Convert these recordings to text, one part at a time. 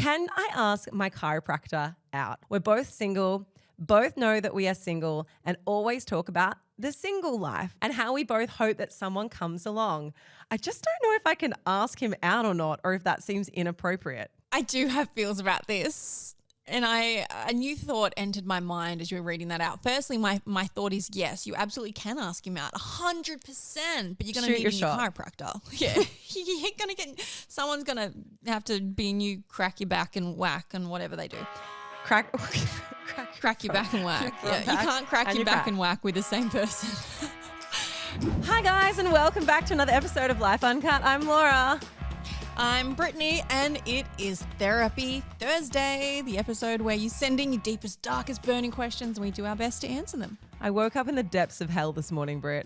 Can I ask my chiropractor out? We're both single, both know that we are single, and always talk about the single life and how we both hope that someone comes along. I just don't know if I can ask him out or not, or if that seems inappropriate. I do have feels about this. And a new thought entered my mind as you were reading that out. Firstly, my thought is yes, you absolutely can ask him out 100%, but you're going to need a new chiropractor. Yeah. You're going to get, someone's going to have to be new, crack your back and whack and whatever they do. Crack your back and whack. Yeah, you can't crack your back and whack with the same person. Hi guys, and welcome back to another episode of Life Uncut. I'm Laura. I'm Brittany, and it is Therapy Thursday, the episode where you send in your deepest, darkest, burning questions and we do our best to answer them. I woke up in the depths of hell this morning, Britt.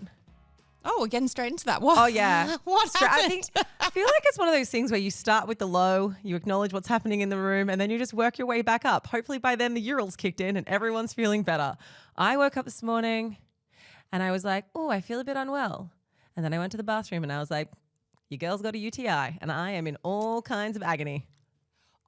Oh, we're getting straight into that. What? Oh, yeah. What happened? I feel like it's one of those things where you start with the low, you acknowledge what's happening in the room, and then you just work your way back up. Hopefully by then the Urals kicked in and everyone's feeling better. I woke up this morning and I was like, oh, I feel a bit unwell. And then I went to the bathroom and I was like, your girl's got a UTI and I am in all kinds of agony.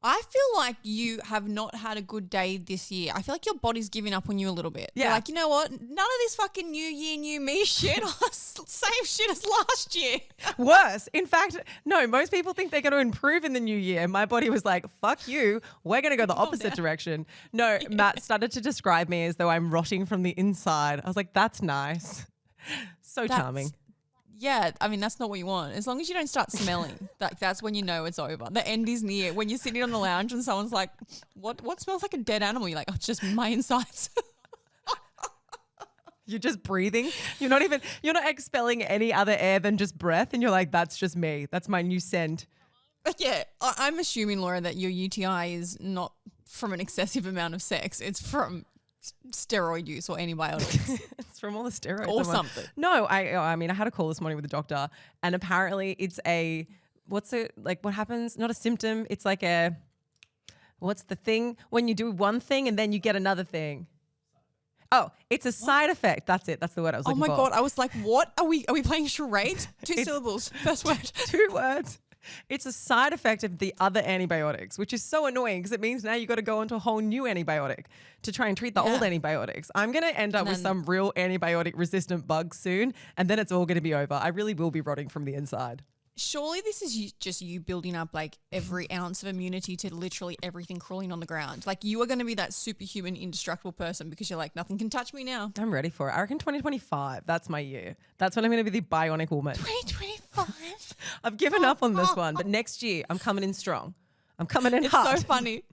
I feel like you have not had a good day this year. I feel like your body's giving up on you a little bit. Yeah. You're like, you know what? None of this fucking new year, new me shit. Same shit as last year. Worse. In fact, no, most people think they're going to improve in the new year. My body was like, fuck you. We're going to go the opposite direction. No, yeah. Matt started to describe me as though I'm rotting from the inside. I was like, that's nice. So charming. Yeah, I mean, that's not what you want. As long as you don't start smelling, that's when you know it's over. The end is near. When you're sitting on the lounge and someone's like, what smells like a dead animal? You're like, oh, it's just my insides. You're just breathing. You're not expelling any other air than just breath. And you're like, that's just me. That's my new scent. Yeah, I'm assuming, Laura, that your UTI is not from an excessive amount of sex. It's from steroid use or antibiotics. It's from all the steroids. Or something. No, I mean, I had a call this morning with the doctor and apparently it's what happens? Not a symptom. It's like what's the thing when you do one thing and then you get another thing? Oh, it's a side effect. That's it. That's the word I was looking for. Oh my God. I was like, what? Are we playing charades? Two syllables. First word. 2 words. It's a side effect of the other antibiotics, which is so annoying because it means now you got to go into a whole new antibiotic to try and treat the old antibiotics. I'm going to end up with some real antibiotic resistant bugs soon, and then it's all going to be over. I really will be rotting from the inside. Surely this is just you building up like every ounce of immunity to literally everything crawling on the ground. Like you are going to be that superhuman, indestructible person because you're like, nothing can touch me now. I'm ready for it. I reckon 2025, that's my year. That's when I'm going to be the bionic woman. 2025? I've given up on this one, but next year I'm coming in strong. I'm coming in hard. It's so funny.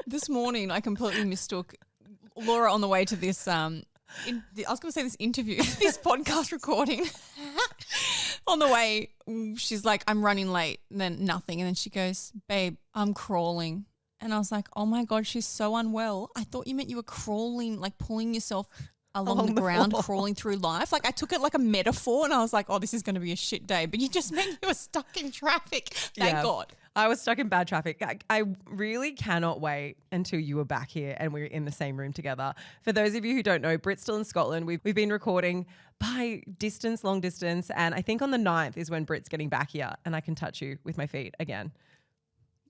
This morning I completely mistook Laura on the way to this I was going to say this interview, this podcast recording. On the way, she's like, I'm running late, and then nothing. And then she goes, babe, I'm crawling. And I was like, oh my God, she's so unwell. I thought you meant you were crawling, like pulling yourself along the ground, crawling through life. Like I took it like a metaphor and I was like, oh, this is going to be a shit day. But you just meant you were stuck in traffic. Thank God. I was stuck in bad traffic. I really cannot wait until you are back here and we're in the same room together. For those of you who don't know, Britt's still in Scotland. We've been recording by distance, long distance. And I think on the 9th is when Britt's getting back here and I can touch you with my feet again.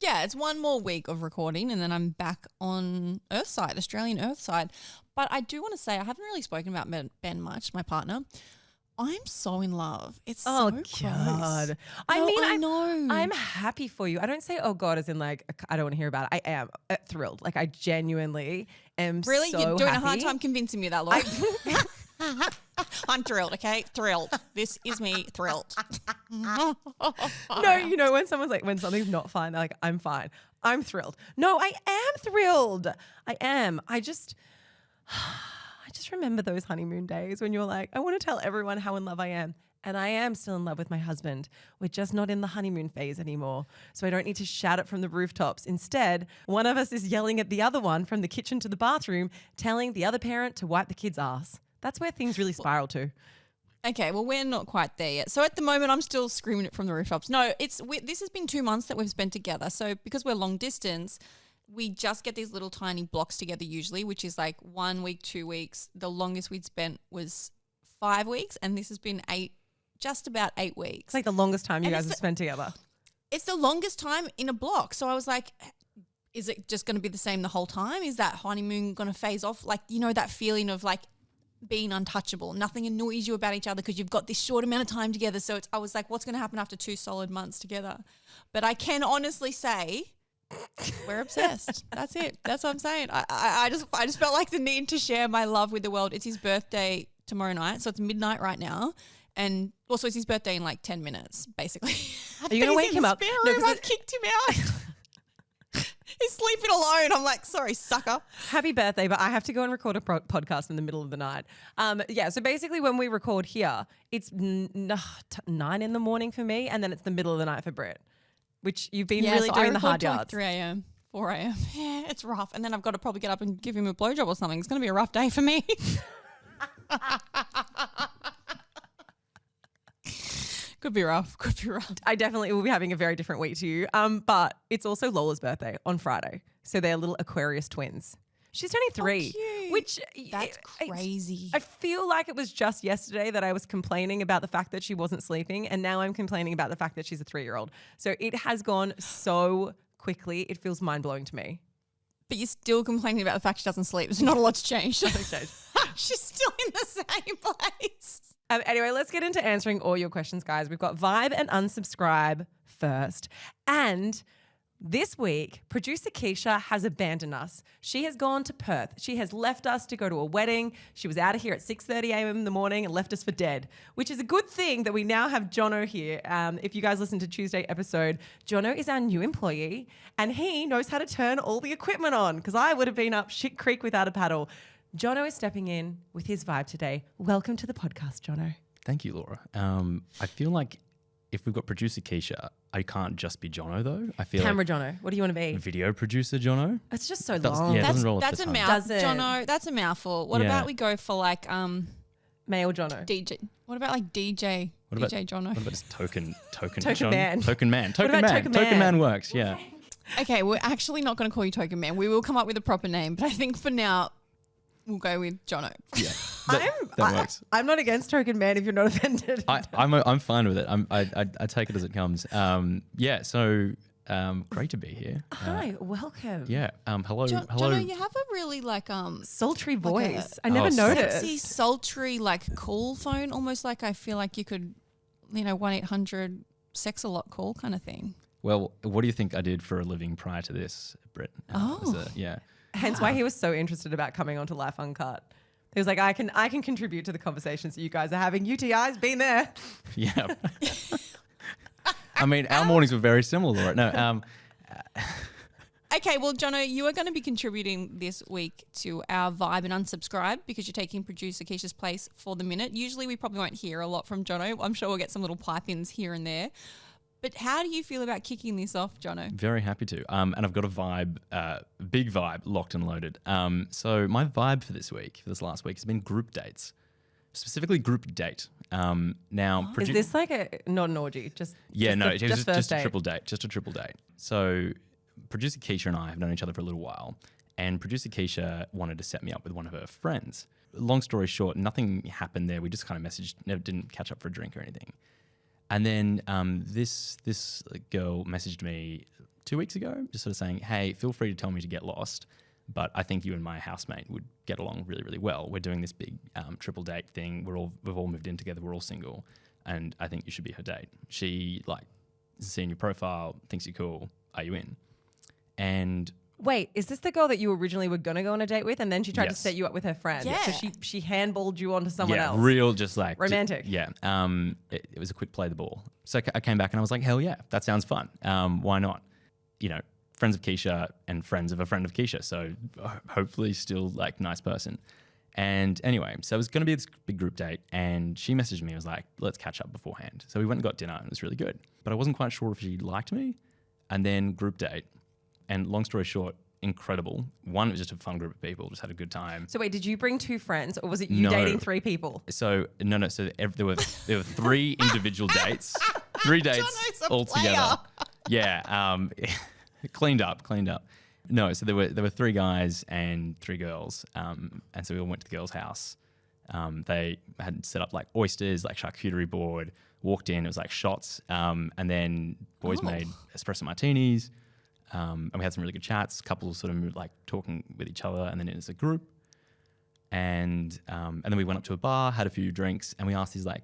Yeah, it's one more week of recording and then I'm back on Earthside, Australian Earthside. But I do want to say I haven't really spoken about Ben much, my partner. I'm so in love. It's so close. I know. I'm happy for you. I don't say, oh God, as in like, I don't want to hear about it. I am thrilled. Like I genuinely am really? so You're doing happy. A hard time convincing me of that, Laura. I'm thrilled, okay? Thrilled. This is me thrilled. No, you know, when someone's like, when something's not fine, they're like, I'm fine. I'm thrilled. No, I am thrilled. I am. I just remember those honeymoon days when you're like, I want to tell everyone how in love I am. And I am still in love with my husband. We're just not in the honeymoon phase anymore. So I don't need to shout it from the rooftops. Instead, one of us is yelling at the other one from the kitchen to the bathroom, telling the other parent to wipe the kid's ass. That's where things really spiral to. Okay, well, we're not quite there yet. So at the moment, I'm still screaming it from the rooftops. No, this has been 2 months that we've spent together. So because we're long distance, we just get these little tiny blocks together usually, which is like 1 week, 2 weeks. The longest we'd spent was 5 weeks, and this has been just about 8 weeks. It's like the longest time you guys have spent together. It's the longest time in a block. So I was like, is it just going to be the same the whole time? Is that honeymoon going to phase off? Like, you know, that feeling of like being untouchable. Nothing annoys you about each other because you've got this short amount of time together. So I was like, what's going to happen after 2 solid months together? But I can honestly say we're obsessed. That's it. That's what I'm saying. I just felt like the need to share my love with the world. It's his birthday tomorrow night. So it's midnight right now. And also it's his birthday in like 10 minutes, basically. Are you going to wake him up? No, because I've kicked him out. He's sleeping alone. I'm like, sorry, sucker. Happy birthday, but I have to go and record a podcast in the middle of the night. So basically when we record here, it's 9 in the morning for me, and then it's the middle of the night for Britt, which you've been really doing the hard yards. Like 3 a.m., 4 a.m. Yeah, it's rough. And then I've got to probably get up and give him a blowjob or something. It's going to be a rough day for me. Could be rough. I definitely will be having a very different week to you. But it's also Lola's birthday on Friday. So they're little Aquarius twins. She's turning 3, which that's crazy. I feel like it was just yesterday that I was complaining about the fact that she wasn't sleeping, and now I'm complaining about the fact that she's a 3-year-old. So it has gone so quickly. It feels mind-blowing to me. But you're still complaining about the fact she doesn't sleep. There's not a lot's changed. She's still in the same place. Anyway, let's get into answering all your questions, guys. We've got Vibe and Unsubscribe first. And this week, producer Keeshia has abandoned us. She has gone to Perth. She has left us to go to a wedding. She was out of here at 6:30 a.m. in the morning and left us for dead, which is a good thing that we now have Jono here. If you guys listened to Tuesday episode, Jono is our new employee, and he knows how to turn all the equipment on, because I would have been up shit creek without a paddle. Jono is stepping in with his vibe today. Welcome to the podcast, Jono. Thank you, Laura. I feel like if we've got producer Keeshia, I can't just be Jono though. I feel Camera like Jono. What do you want to be? video producer Jono. It's just so long. Yeah, it doesn't roll off That's the a tongue. mouthful, Jono. That's a mouthful. What about we go for like Male Jono. DJ? What about like DJ? What about DJ Jono. What about just token John? man? Token man Works. Yeah. Okay, we're actually not going to call you Token Man. We will come up with a proper name, but I think for now we'll go with Jono. Yeah. That works. I'm not against Token Man if you're not offended. I'm fine with it. I take it as it comes. So great to be here. Hi, welcome. Yeah. Hello. Hello. Jono, you have a really like sultry voice. Like I never noticed. Sexy, sultry, like call phone, almost like I feel like you could, 1-800 sex a lot call kind of thing. Well, what do you think I did for a living prior to this, Britt? Hence why he was so interested about coming onto Life Uncut. He was like, I can contribute to the conversations that you guys are having. UTI's been there. Yeah. I mean, our mornings were very similar, Laura. No. Okay, well, Jono, you are going to be contributing this week to our Vibe and Unsubscribe because you're taking producer Keisha's place for the minute. Usually we probably won't hear a lot from Jono. I'm sure we'll get some little pipe-ins here and there. But how do you feel about kicking this off, Jono? Very happy to. And I've got a vibe, big vibe, locked and loaded. So my vibe for this last week, has been group dates, specifically group date. Now, is this like not an orgy? Just a triple date. Just a triple date. So producer Keeshia and I have known each other for a little while, and producer Keeshia wanted to set me up with one of her friends. Long story short, nothing happened there. We just kind of messaged, never didn't catch up for a drink or anything. And then this girl messaged me 2 weeks ago, just sort of saying, hey, feel free to tell me to get lost, but I think you and my housemate would get along really, really well. We're doing this big triple date thing. We've all moved in together. We're all single, and I think you should be her date. She seen your profile, thinks you're cool. Are you in? And wait, is this the girl that you originally were going to go on a date with, and then she tried to set you up with her friend? Yeah. So she handballed you onto someone else. Yeah, real just like... romantic. It was a quick play the ball. So I came back and I was like, hell yeah, that sounds fun. Why not? Friends of Keeshia and friends of a friend of Keeshia. So hopefully still nice person. And anyway, so it was going to be this big group date, and she messaged me and was like, let's catch up beforehand. So we went and got dinner, and it was really good. But I wasn't quite sure if she liked me. And then group date. And long story short, incredible. One, it was just a fun group of people, just had a good time. So wait, did you bring 2 friends, or was it you dating 3 people? So no. So there were 3 individual dates, 3 dates all together. Yeah, cleaned up. No, so there were 3 guys and 3 girls, and so we all went to the girls' house. They had set up oysters, charcuterie board. Walked in, it was shots, and then boys made espresso martinis. And we had some really good chats. Couples sort of like talking with each other, and then as a group. And then we went up to a bar, had a few drinks, and we asked these like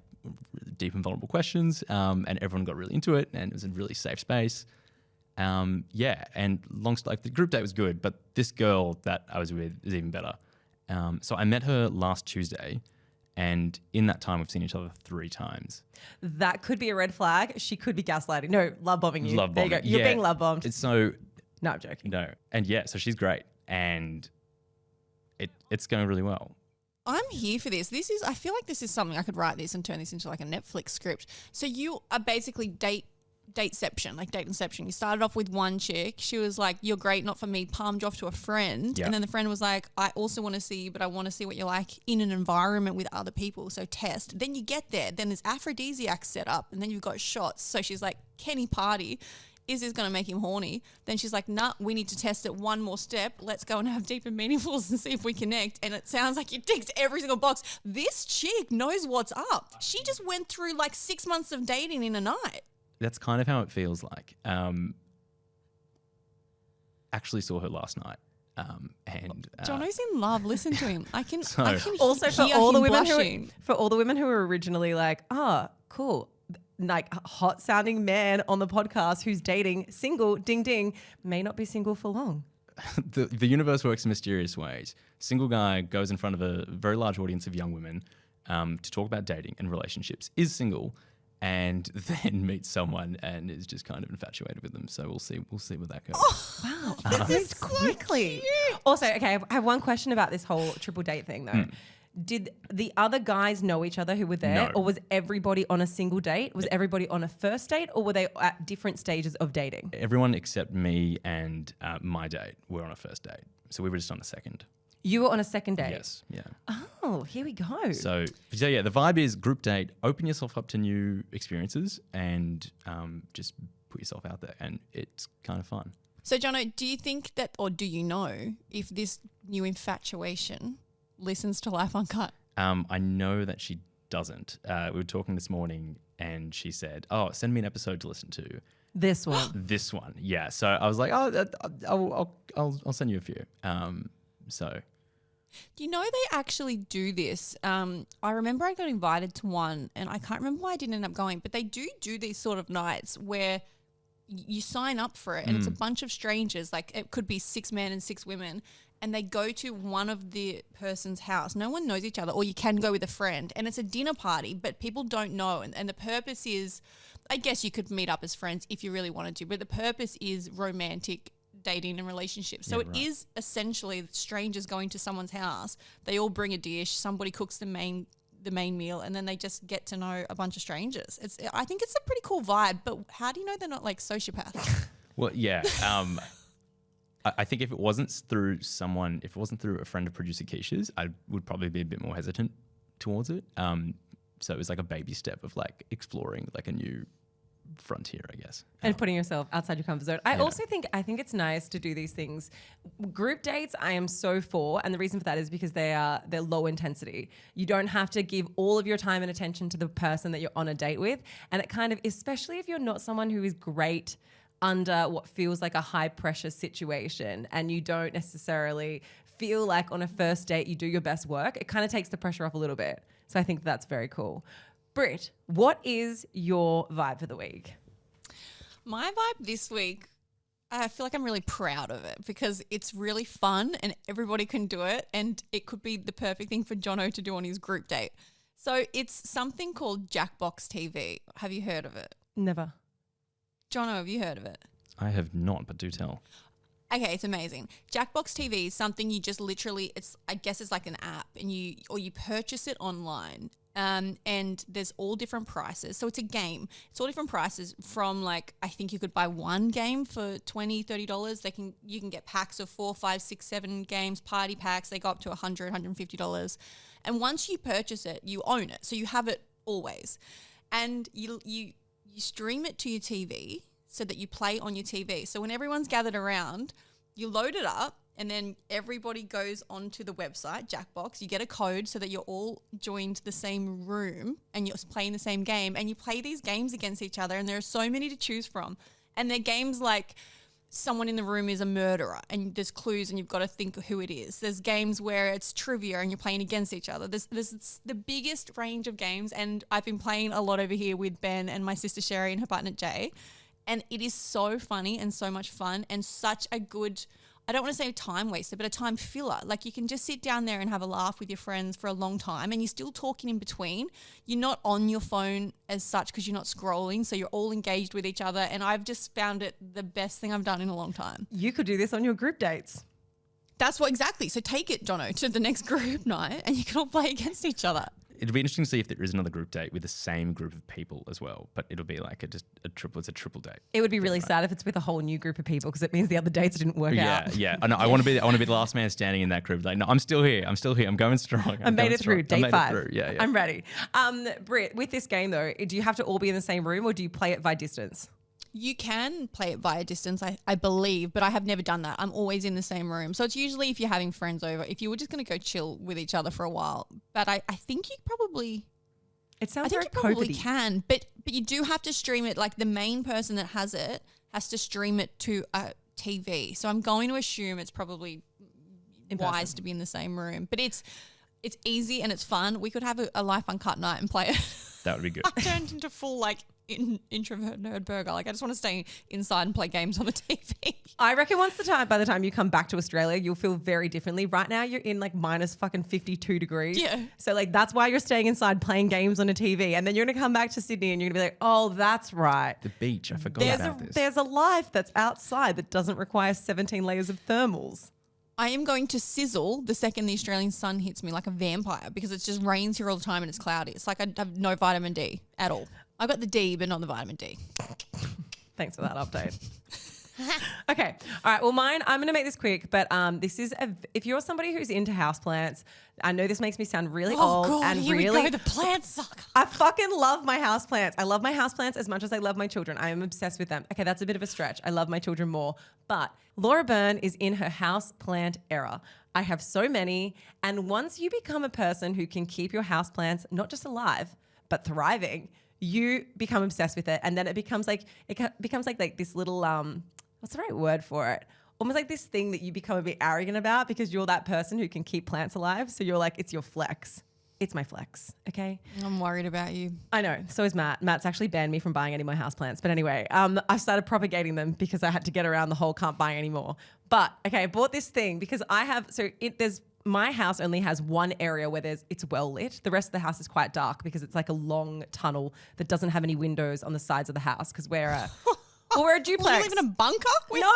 deep and vulnerable questions. And everyone got really into it, and it was a really safe space. And the group date was good, but this girl that I was with is even better. So I met her last Tuesday, and in that time we've seen each other 3 times. That could be a red flag. She could be gaslighting. No, love bombing you. Love there bombing. you go. You're being love bombed. So No, I'm joking. no, and so she's great, and it's going really well. I'm here for this. I feel like this is something I could write this and turn this into like a Netflix script. So you are basically dateception, like date inception. You started off with one chick. She was like, "You're great, not for me," palmed you off to a friend. Yeah. And then the friend was like, "I also want to see you, but I want to see what you're like in an environment with other people. So test." Then you get there. Then there's aphrodisiacs set up. And then you've got shots. So she's like, "Kenny party. Is this going to make him horny?" Then she's like, "Nah, we need to test it one more step. Let's go and have deep and meaningfuls and see if we connect." And it sounds like you ticked every single box. This chick knows what's up. She just went through like 6 months of dating in a night. That's kind of how it feels like. Actually saw her last night. Jono's in love. Listen to him. I can Also, for hear all the him women blushing. who were originally like, cool, like hot sounding man on the podcast who's dating, single, ding ding, may not be single for long. The universe works in mysterious ways. Single guy goes in front of a very large audience of young women to talk about dating and relationships, is single, and then meets someone and is just kind of infatuated with them. So we'll see where that goes. Wow, that moved quickly. Also, okay, I have one question about this whole triple date thing though. Did the other guys know each other who were there? No. Or was everybody on a single date? Was everybody on a first date, or were they at different stages of dating? Everyone except me and my date were on a first date. So we were just on a second. You were on a second date? Yes, yeah. Oh, here we go. So yeah, the vibe is group date, open yourself up to new experiences and just put yourself out there, and it's kind of fun. So, Jono, do you think that, or do you know if this new infatuation listens to Life Uncut? I know that she doesn't. We were talking this morning and she said, "Oh, send me an episode to listen to." This one. This one, yeah. So I was like, "Oh, I'll send you a few." So. Do you know they actually do this? I remember I got invited to one and I can't remember why I didn't end up going, but they do these sort of nights where you sign up for it and it's a bunch of strangers, like it could be 6 men and 6 women, and they go to one of the person's house. No one knows each other, or you can go with a friend, and it's a dinner party, but people don't know. And the purpose is, I guess you could meet up as friends if you really wanted to, but the purpose is romantic dating and relationships. So it is essentially strangers going to someone's house. They all bring a dish. Somebody cooks the main meal, and then they just get to know a bunch of strangers. I think it's a pretty cool vibe. But how do you know they're not like sociopaths? Well, yeah. I think if it wasn't through a friend of producer Keisha's, I would probably be a bit more hesitant towards it. So it was like a baby step of like exploring like a new frontier, I guess. And putting yourself outside your comfort zone. I think it's nice to do these things. Group dates, I am so for, and the reason for that is because they're low intensity. You don't have to give all of your time and attention to the person that you're on a date with, and it kind of, especially if you're not someone who is great under what feels like a high pressure situation, and you don't necessarily feel like on a first date you do your best work, it kind of takes the pressure off a little bit. So I think that's very cool. Britt, what is your vibe for the week? My vibe this week, I feel like I'm really proud of it because it's really fun and everybody can do it, and it could be the perfect thing for Jono to do on his group date. So it's something called Jackbox TV. Have you heard of it? Never. Jono, have you heard of it? I have not, but do tell. Okay, it's amazing. Jackbox TV is something you just literally, I guess it's like an app, and you purchase it online. And there's all different prices. So it's a game. It's all different prices from, like, I think you could buy one game for $20, $30. You can get packs of 4, 5, 6, 7 games, party packs. They go up to $100, $150. And once you purchase it, you own it. So you have it always. And you stream it to your TV so that you play on your TV. So when everyone's gathered around, you load it up. And then everybody goes onto the website, Jackbox. You get a code so that you're all joined the same room and you're playing the same game. And you play these games against each other. And there are so many to choose from. And they're games like someone in the room is a murderer and there's clues and you've got to think who it is. There's games where it's trivia and you're playing against each other. There's the biggest range of games, and I've been playing a lot over here with Ben and my sister Sherry and her partner Jay, and it is so funny and so much fun and such a good, I don't want to say time waster, but a time filler. Like, you can just sit down there and have a laugh with your friends for a long time, and you're still talking in between. You're not on your phone as such because you're not scrolling, so you're all engaged with each other, and I've just found it the best thing I've done in a long time. You could do this on your group dates. That's what exactly. So take it, Jono, to the next group night and you can all play against each other. It'll be interesting to see if there is another group date with the same group of people as well, but it'll be like it's a triple date. It would be really sad if it's with a whole new group of people, because it means the other dates didn't work out. Yeah. I want to be the last man standing in that group. Like, no, I'm still here. I'm going strong. I made it through. Day 5. Yeah. I'm ready. Britt, with this game though, do you have to all be in the same room, or do you play it via distance? You can play it via distance, I believe, but I have never done that. I'm always in the same room. So it's usually if you're having friends over, if you were just going to go chill with each other for a while. But I think you probably... It sounds I think very you probably COVID-y. can, but you do have to stream it. Like, the main person that has it has to stream it to a TV. So I'm going to assume it's probably wise to be in the same room. But it's easy and it's fun. We could have a Life Uncut night and play it. That would be good. I turned into full introvert nerd burger. Like, I just want to stay inside and play games on the TV. I reckon by the time you come back to Australia, you'll feel very differently. Right now, you're in like minus fucking 52 degrees. Yeah. So like that's why you're staying inside playing games on a TV, and then you're gonna come back to Sydney and you're gonna be like, oh, that's right. The beach. I forgot about this. There's a life that's outside that doesn't require 17 layers of thermals. I am going to sizzle the second the Australian sun hits me like a vampire, because it just rains here all the time and it's cloudy. It's like I have no vitamin D at all. I've got the D, but not the vitamin D. Thanks for that update. Okay. All right. Well, mine, I'm going to make this quick, but this is, if you're somebody who's into houseplants, I know this makes me sound really old. God, and here really, we go. The plants suck. I fucking love my houseplants. I love my houseplants as much as I love my children. I am obsessed with them. Okay, that's a bit of a stretch. I love my children more. But Laura Byrne is in her houseplant era. I have so many. And once you become a person who can keep your houseplants not just alive, but thriving, you become obsessed with it. And then it becomes like this little, what's the right word for it? Almost like this thing that you become a bit arrogant about, because you're that person who can keep plants alive. So you're like, it's your flex. It's my flex, okay? I'm worried about you. I know. So is Matt. Matt's actually banned me from buying any more houseplants. But anyway, I've started propagating them because I had to get around the whole can't buy anymore. But okay, I bought this thing because my house only has one area where it's well lit. The rest of the house is quite dark because it's like a long tunnel that doesn't have any windows on the sides of the house, because we're a duplex. You live in a bunker? No,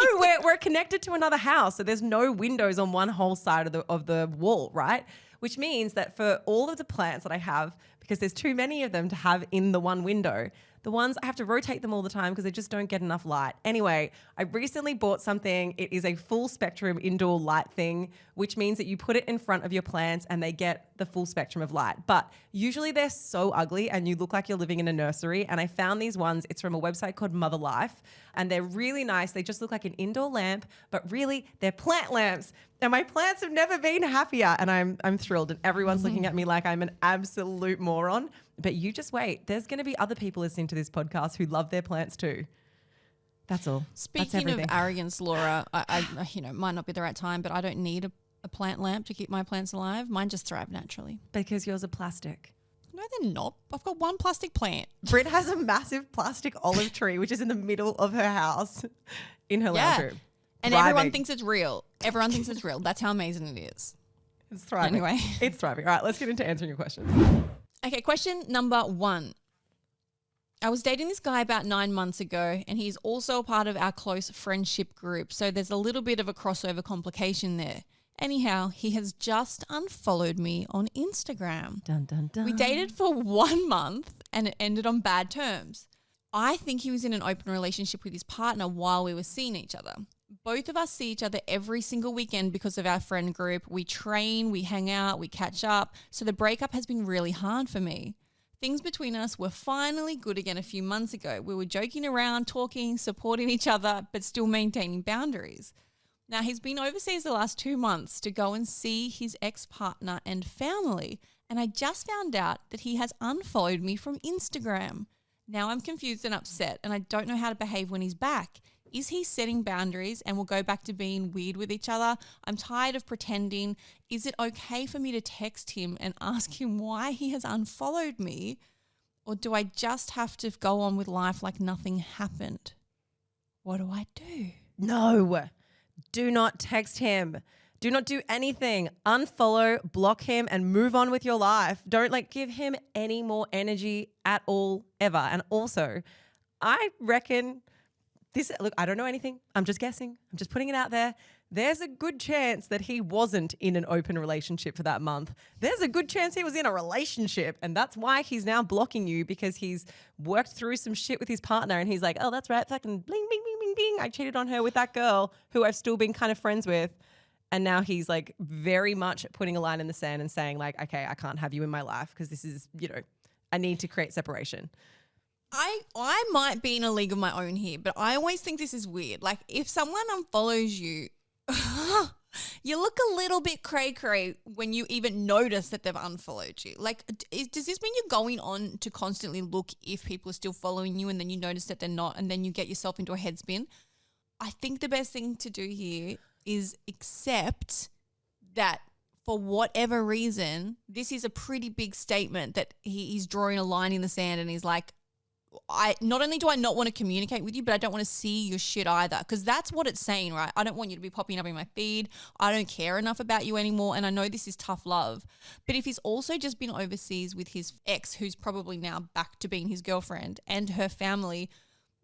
we're connected to another house, so there's no windows on one whole side of the wall, right? Which means that for all of the plants that I have, because there's too many of them to have in the one window, the ones I have to rotate them all the time because they just don't get enough light. Anyway, I recently bought something. It is a full spectrum indoor light thing, which means that you put it in front of your plants and they get the full spectrum of light. But usually they're so ugly and you look like you're living in a nursery. And I found these ones. It's from a website called Mother Life, and they're really nice. They just look like an indoor lamp, but really they're plant lamps. And my plants have never been happier, and I'm thrilled. And everyone's looking at me like I'm an absolute moron. But you just wait. There's going to be other people listening to this podcast who love their plants too. That's all. Speaking of arrogance, Laura, I might not be the right time, but I don't need a plant lamp to keep my plants alive. Mine just thrive naturally. Because yours are plastic. No, they're not. I've got one plastic plant. Britt has a massive plastic olive tree, which is in the middle of her house in her lounge room. And everyone thinks it's real. Everyone thinks it's real. That's how amazing it is. It's thriving. Anyway. It's thriving. All right, let's get into answering your questions. Okay, question number 1. I was dating this guy about 9 months ago, and he's also a part of our close friendship group. So there's a little bit of a crossover complication there. Anyhow, he has just unfollowed me on Instagram. Dun, dun, dun. We dated for 1 month and it ended on bad terms. I think he was in an open relationship with his partner while we were seeing each other. Both of us see each other every single weekend because of our friend group. We train, we hang out, we catch up. So the breakup has been really hard for me. Things between us were finally good again a few months ago. We were joking around, talking, supporting each other, but still maintaining boundaries. Now, he's been overseas the last 2 months to go and see his ex-partner and family, and I just found out that he has unfollowed me from Instagram. Now I'm confused and upset, and I don't know how to behave when he's back. Is he setting boundaries and we'll go back to being weird with each other? I'm tired of pretending. Is it okay for me to text him and ask him why he has unfollowed me? Or do I just have to go on with life like nothing happened? What do I do? No, do not text him. Do not do anything. Unfollow, block him, and move on with your life. Don't give him any more energy at all, ever. And also, I reckon look, I don't know anything. I'm just guessing. I'm just putting it out there. There's a good chance that he wasn't in an open relationship for that month. There's a good chance he was in a relationship, and that's why he's now blocking you, because he's worked through some shit with his partner and he's like, oh, that's right, fucking bling, bing, bing, bing, bing. I cheated on her with that girl who I've still been kind of friends with. And now he's very much putting a line in the sand and saying okay, I can't have you in my life because this is, I need to create separation. I might be in a league of my own here, but I always think this is weird. If someone unfollows you, you look a little bit cray-cray when you even notice that they've unfollowed you. Does this mean you're going on to constantly look if people are still following you and then you notice that they're not and then you get yourself into a headspin? I think the best thing to do here is accept that for whatever reason, this is a pretty big statement that he's drawing a line in the sand and he's like, not only do I not want to communicate with you, but I don't want to see your shit either, because that's what it's saying, right? I don't want you to be popping up in my feed. I don't care enough about you anymore, and I know this is tough love. But if he's also just been overseas with his ex, who's probably now back to being his girlfriend, and her family,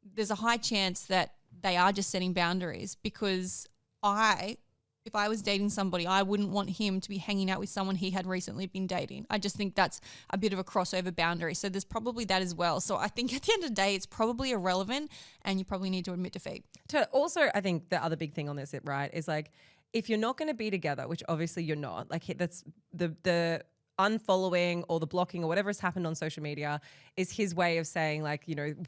there's a high chance that they are just setting boundaries, because if I was dating somebody, I wouldn't want him to be hanging out with someone he had recently been dating. I just think that's a bit of a crossover boundary. So there's probably that as well. So I think at the end of the day, it's probably irrelevant and you probably need to admit defeat. Also, I think the other big thing on this, right, is if you're not going to be together, which obviously you're not, that's the unfollowing or the blocking or whatever has happened on social media is his way of saying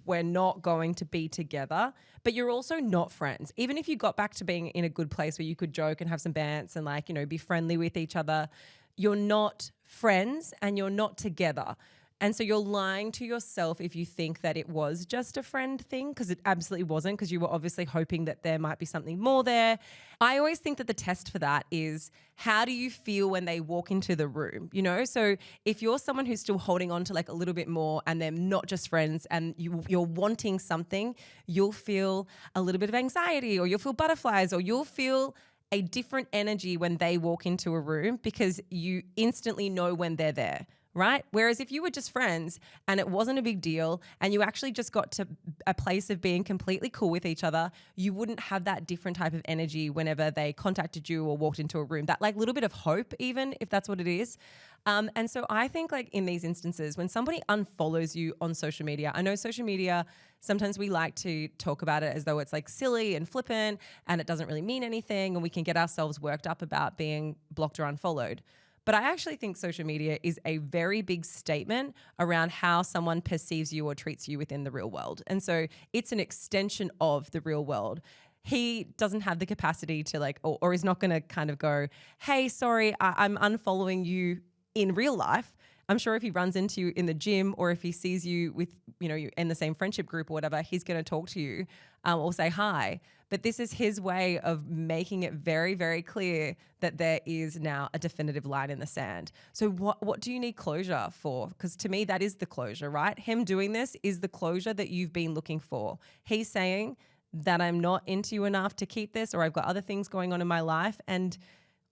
we're not going to be together, but you're also not friends. Even if you got back to being in a good place where you could joke and have some bants and be friendly with each other, you're not friends and you're not together. And so you're lying to yourself if you think that it was just a friend thing, because it absolutely wasn't, because you were obviously hoping that there might be something more there. I always think that the test for that is, how do you feel when they walk into the room? So if you're someone who's still holding on to a little bit more and they're not just friends and you're wanting something, you'll feel a little bit of anxiety, or you'll feel butterflies, or you'll feel a different energy when they walk into a room, because you instantly know when they're there. Right? Whereas if you were just friends and it wasn't a big deal and you actually just got to a place of being completely cool with each other, you wouldn't have that different type of energy whenever they contacted you or walked into a room. That little bit of hope, even if that's what it is. And so I think in these instances, when somebody unfollows you on social media, I know social media, sometimes we like to talk about it as though it's silly and flippant and it doesn't really mean anything, and we can get ourselves worked up about being blocked or unfollowed. But I actually think social media is a very big statement around how someone perceives you or treats you within the real world. And so it's an extension of the real world. He doesn't have the capacity to or is not going to kind of go, hey, sorry, I'm unfollowing you in real life. I'm sure if he runs into you in the gym, or if he sees you with, you in the same friendship group or whatever, he's going to talk to you or say hi. But this is his way of making it very, very clear that there is now a definitive line in the sand. So what do you need closure for? Because to me, that is the closure, right? Him doing this is the closure that you've been looking for. He's saying that I'm not into you enough to keep this, or I've got other things going on in my life. And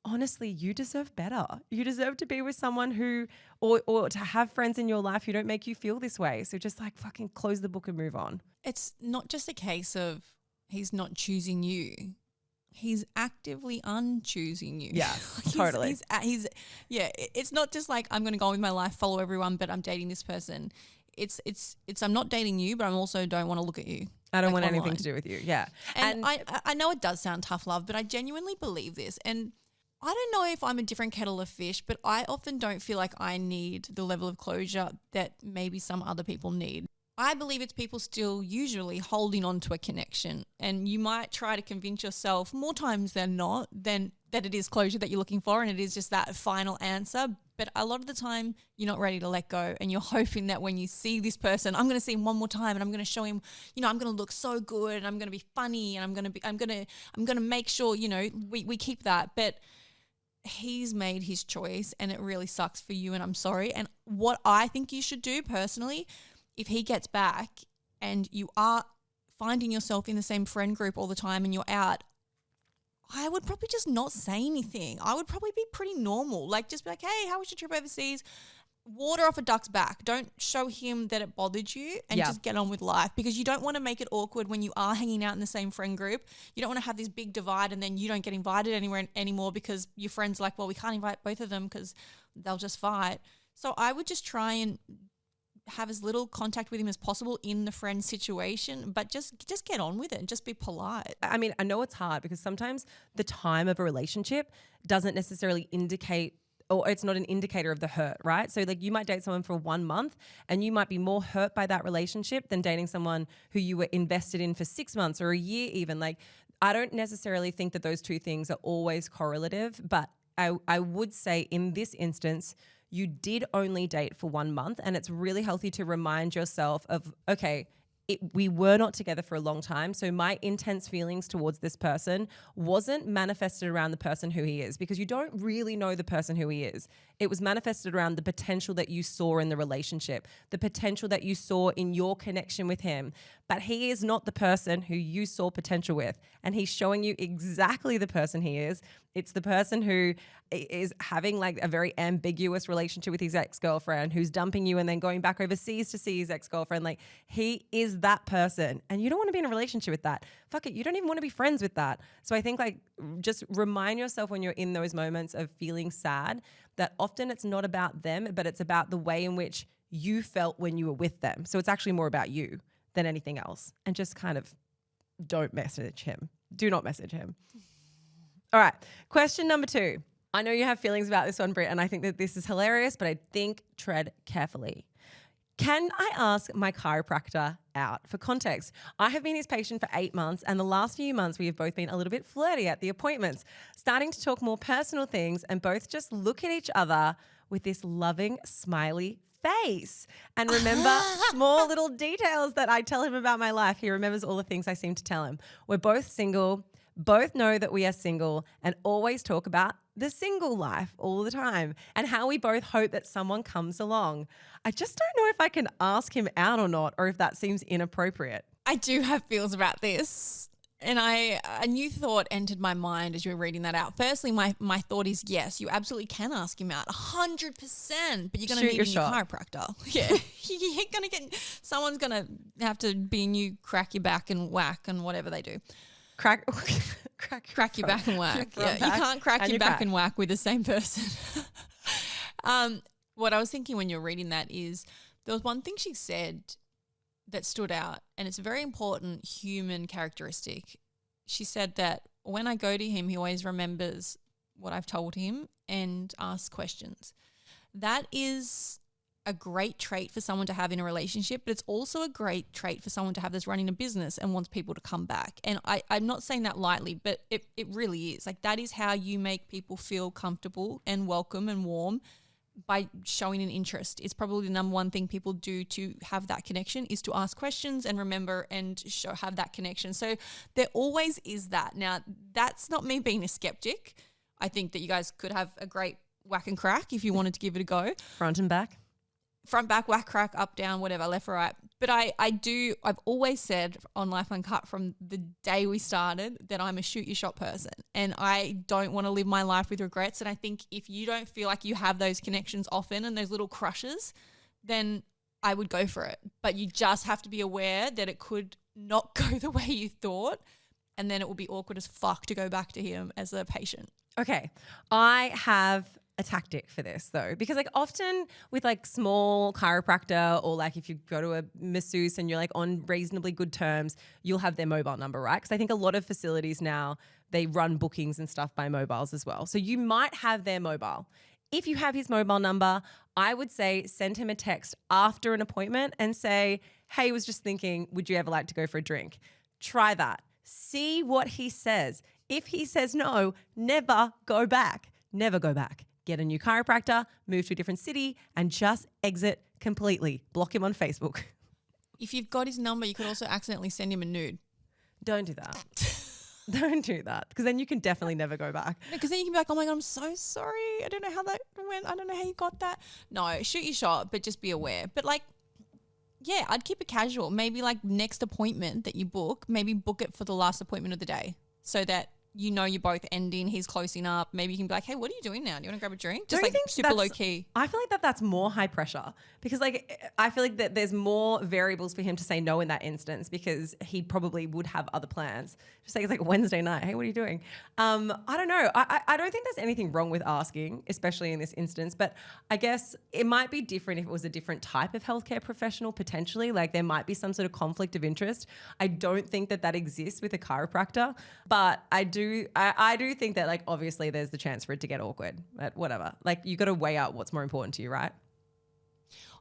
honestly, you deserve better. You deserve to be with someone who, or to have friends in your life who don't make you feel this way. So just fucking close the book and move on. It's not just a case of he's not choosing you. He's actively unchoosing you. Yeah, totally. It's not just I'm going to go on with my life, follow everyone, but I'm dating this person. It's I'm not dating you, but I also don't want to look at you. I don't want online. anything to do with you. Yeah. And I know it does sound tough love, but I genuinely believe this. And I don't know if I'm a different kettle of fish, but I often don't feel like I need the level of closure that maybe some other people need. I believe it's people still usually holding on to a connection, and you might try to convince yourself more times than not that it is closure that you're looking for and it is just that final answer. But a lot of the time you're not ready to let go, and you're hoping that when you see this person, I'm going to see him one more time and I'm going to show him, I'm going to look so good and I'm going to be funny and I'm going to make sure, we keep that. But he's made his choice and it really sucks for you, and I'm sorry. And what I think you should do personally, if he gets back and you are finding yourself in the same friend group all the time and you're out, I would probably just not say anything. I would probably be pretty normal. Like, just be like, hey, how was your trip overseas? Water off a duck's back. Don't show him that it bothered you, and just get on with life, because you don't want to make it awkward when you are hanging out in the same friend group. You don't want to have this big divide and then you don't get invited anywhere anymore because your friend's like, well, we can't invite both of them because they'll just fight. So I would just try and have as little contact with him as possible in the friend situation, but just get on with it and just be polite. I mean, I know it's hard because sometimes the time of a relationship doesn't necessarily indicate, or it's not an indicator of the hurt, right? So like you might date someone for 1 month and you might be more hurt by that relationship than dating someone who you were invested in for 6 months or a year even. Like, I don't necessarily think that those two things are always correlative, but I would say in this instance, you did only date for 1 month, and it's really healthy to remind yourself of, okay, we were not together for a long time, so my intense feelings towards this person wasn't manifested around the person who he is, because you don't really know the person who he is. It was manifested around the potential that you saw in the relationship, the potential that you saw in your connection with him. But he is not the person who you saw potential with, and he's showing you exactly the person he is. It's the person who is having like a very ambiguous relationship with his ex-girlfriend, who's dumping you and then going back overseas to see his ex-girlfriend. Like, he is that person, and you don't want to be in a relationship with that. Fuck it, you don't even want to be friends with that. So I think like just remind yourself when you're in those moments of feeling sad that often it's not about them, but it's about the way in which you felt when you were with them. So it's actually more about you than anything else. And just kind of don't message him. Do not message him. All right. Question number 2. I know you have feelings about this one, Britt, and I think that this is hilarious, but I think tread carefully. Can I ask my chiropractor out? For context, I have been his patient for 8 months, and the last few months we have both been a little bit flirty at the appointments, starting to talk more personal things and both just look at each other with this loving, smiley face and remember small little details that I tell him about my life. He remembers all the things I seem to tell him. We're both single, both know that we are single, and always talk about the single life all the time and how we both hope that someone comes along. I just don't know if I can ask him out or not, or if that seems inappropriate. I do have feels about this. And a new thought entered my mind as you were reading that out. Firstly, my thought is yes, you absolutely can ask him out 100%, but you're going to need a new chiropractor. Yeah. You're going to someone's going to have to be in you, crack your back and whack and whatever they do. Crack your back and whack. Yeah, you can't crack your back and whack with the same person. What I was thinking when you're reading that is there was one thing she said that stood out, and it's a very important human characteristic. She said that when I go to him, he always remembers what I've told him and asks questions. That is a great trait for someone to have in a relationship, but it's also a great trait for someone to have that's running a business and wants people to come back. And I'm not saying that lightly, but it really is. Like, that is how you make people feel comfortable and welcome and warm, by showing an interest. It's probably the number one thing people do to have that connection, is to ask questions and remember and have that connection. So there always is that. Now, that's not me being a skeptic. I think that you guys could have a great whack and crack if you wanted to give it a go. Front and back? Front, back, whack, crack, up, down, whatever, left or right. But I've always said on Life Uncut from the day we started that I'm a shoot your shot person, and I don't want to live my life with regrets. And I think if you don't feel like you have those connections often and those little crushes, then I would go for it. But you just have to be aware that it could not go the way you thought, and then it will be awkward as fuck to go back to him as a patient. Okay. I have a tactic for this though, because like often with like small chiropractor, or like if you go to a masseuse and you're like on reasonably good terms, you'll have their mobile number, right? Because I think a lot of facilities now, they run bookings and stuff by mobiles as well. So you might have their mobile. If you have his mobile number, I would say send him a text after an appointment and say, hey, was just thinking, would you ever like to go for a drink? Try that. See what he says. If he says no, never go back. Never go back. Get a new chiropractor, move to a different city, and just exit completely. Block him on Facebook. If you've got his number, you could also accidentally send him a nude. Don't do that. Don't do that, because then you can definitely never go back. Because then you can be like, oh my God, I'm so sorry. I don't know how that went. I don't know how you got that. No, shoot your shot, but just be aware. But like, yeah, I'd keep it casual. Maybe like next appointment that you book, maybe book it for the last appointment of the day so that you know you're both ending, he's closing up. Maybe you can be like, hey, what are you doing now? Do you want to grab a drink? Just Don't you like think super low key. I feel like that's more high pressure, because like I feel like that there's more variables for him to say no in that instance, because he probably would have other plans. Just say it's like Wednesday night. Hey, what are you doing? I don't know. I don't think there's anything wrong with asking, especially in this instance, but I guess it might be different if it was a different type of healthcare professional potentially. Like there might be some sort of conflict of interest. I don't think that exists with a chiropractor, but I do think that like obviously there's the chance for it to get awkward, but whatever. Like you got to weigh out what's more important to you, right?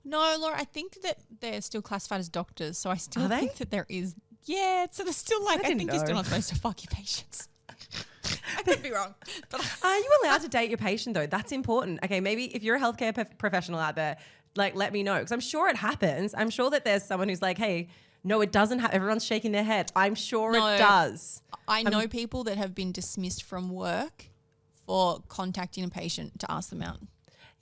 No, Laura, I think that they're still classified as doctors, so I still Are they? think that there is. Yeah, so they're still like, I didn't think you're still know. not supposed to fuck your patients. I could be wrong. But Are you allowed to date your patient though? That's important. Okay, maybe if you're a healthcare professional out there, like let me know, because I'm sure it happens. I'm sure that there's someone who's like, hey, no, it doesn't have. Everyone's shaking their head. I'm sure No. it does. I know people that have been dismissed from work for contacting a patient to ask them out.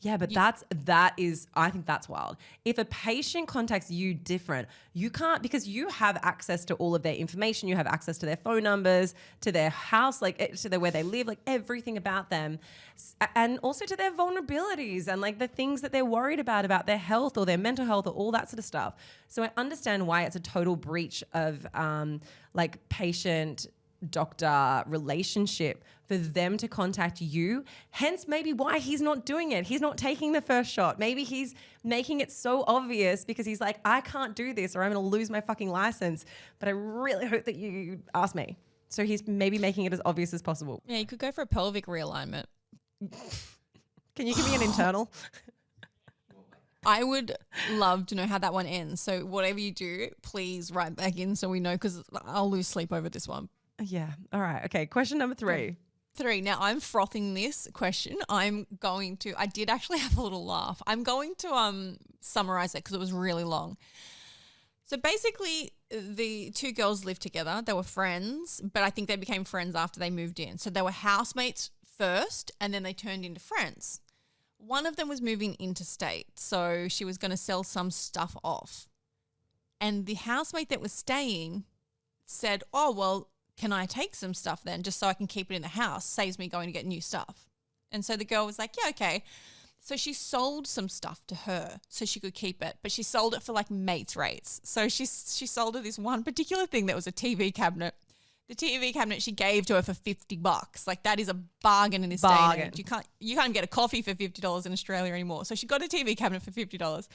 Yeah, but I think that's wild. If a patient contacts you different, you can't, because you have access to all of their information. You have access to their phone numbers, to their house, like to where they live, like everything about them, and also to their vulnerabilities and like the things that they're worried about their health or their mental health or all that sort of stuff. So I understand why it's a total breach of like patient doctor relationship for them to contact you, hence maybe why he's not doing it. He's not taking the first shot. Maybe he's making it so obvious because he's like, I can't do this or I'm going to lose my fucking license, but I really hope that you ask me. So he's maybe making it as obvious as possible. Yeah, you could go for a pelvic realignment. Can you give me an internal? I would love to know how that one ends. So whatever you do, please write back in so we know, because I'll lose sleep over this one. Yeah. All right. Okay. Question number 3. 3. Now I'm frothing this question. I did actually have a little laugh. I'm going to summarize it because it was really long. So basically the 2 girls lived together. They were friends, but I think they became friends after they moved in. So they were housemates first and then they turned into friends. One of them was moving interstate, so she was going to sell some stuff off. And the housemate that was staying said, oh, well, can I take some stuff then just so I can keep it in the house? Saves me going to get new stuff. And so the girl was like, yeah, okay. So she sold some stuff to her so she could keep it, but she sold it for like mates rates. So she sold her this one particular thing that was a TV cabinet. The TV cabinet she gave to her for $50. Like that is a bargain in this day and age. You can't even get a coffee for $50 in Australia anymore. So she got a TV cabinet for $50.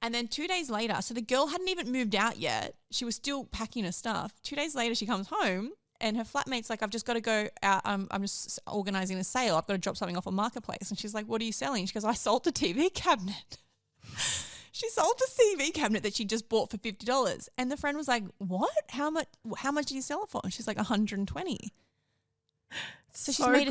And then 2 days later, so the girl hadn't even moved out yet. She was still packing her stuff. 2 days later, she comes home and her flatmate's like, I've just got to go out. I'm just organising a sale. I've got to drop something off a marketplace. And she's like, what are you selling? She goes, I sold the TV cabinet. She sold the TV cabinet that she just bought for $50. And the friend was like, what? How much did you sell it for? And she's like, $120. So she's made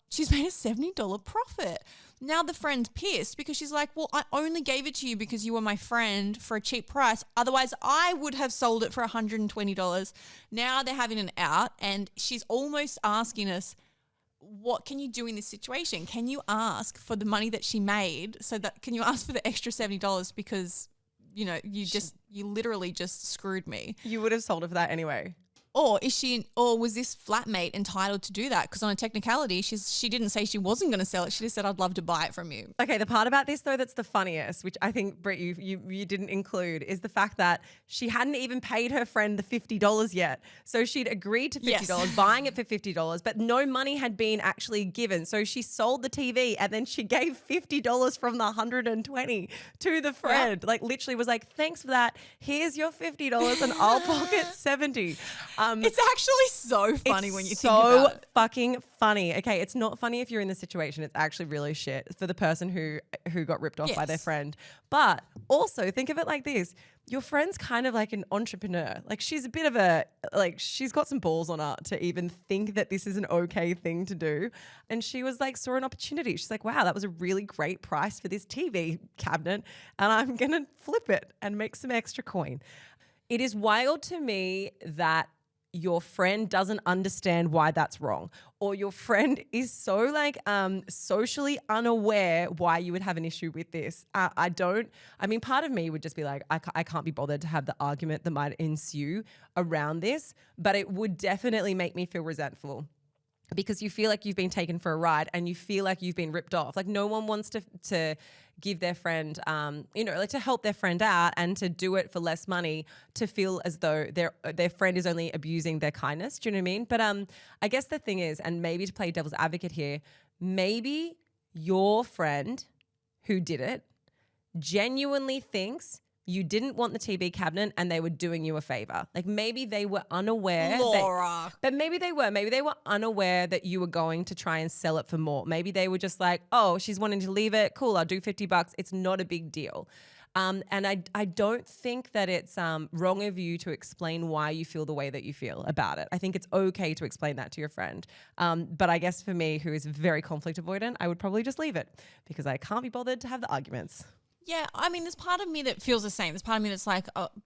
she's made a $70 profit. Now the friend's pissed because she's like, well, I only gave it to you because you were my friend for a cheap price. Otherwise, I would have sold it for $120. Now they're having an out and she's almost asking us, what can you do in this situation? Can you ask for the money that she made? Can you ask for the extra $70 because, you know, you literally just screwed me. You would have sold it for that anyway. Or was this flatmate entitled to do that? Because on a technicality, she didn't say she wasn't going to sell it. She just said, I'd love to buy it from you. Okay, the part about this though that's the funniest, which I think, Britt, you didn't include, is the fact that she hadn't even paid her friend the $50 yet. So she'd agreed to $50, Yes. buying it for $50, but no money had been actually given. So she sold the TV and then she gave $50 from the $120 to the friend. Like literally was like, thanks for that. Here's your $50 and I'll pocket $70. It's actually so funny when you think so about it. fucking funny. Okay, it's not funny if you're in the situation. It's actually really shit for the person who got ripped off by their Yes. friend. But also think of it like this. Your friend's kind of like an entrepreneur. Like she's a bit of a, like she's got some balls on her to even think that this is an okay thing to do. And she was like, saw an opportunity. She's like, wow, that was a really great price for this TV cabinet. And I'm going to flip it and make some extra coin. It is wild to me that your friend doesn't understand why that's wrong, or your friend is so like socially unaware why you would have an issue with this. I mean, part of me would just be like, I can't be bothered to have the argument that might ensue around this, but it would definitely make me feel resentful. Because you feel like you've been taken for a ride and you feel like you've been ripped off. Like no one wants to give their friend, like to help their friend out and to do it for less money, to feel as though their friend is only abusing their kindness. Do you know what I mean? But I guess the thing is, and maybe to play devil's advocate here, maybe your friend who did it genuinely thinks you didn't want the TV cabinet and they were doing you a favor. Like maybe they were unaware. Laura. But maybe they were unaware that you were going to try and sell it for more. Maybe they were just like, oh, she's wanting to leave it. Cool, I'll do $50. It's not a big deal. And I don't think that it's wrong of you to explain why you feel the way that you feel about it. I think it's okay to explain that to your friend. But I guess for me, who is very conflict avoidant, I would probably just leave it because I can't be bothered to have the arguments. Yeah, I mean, there's part of me that feels the same. There's part of me that's like,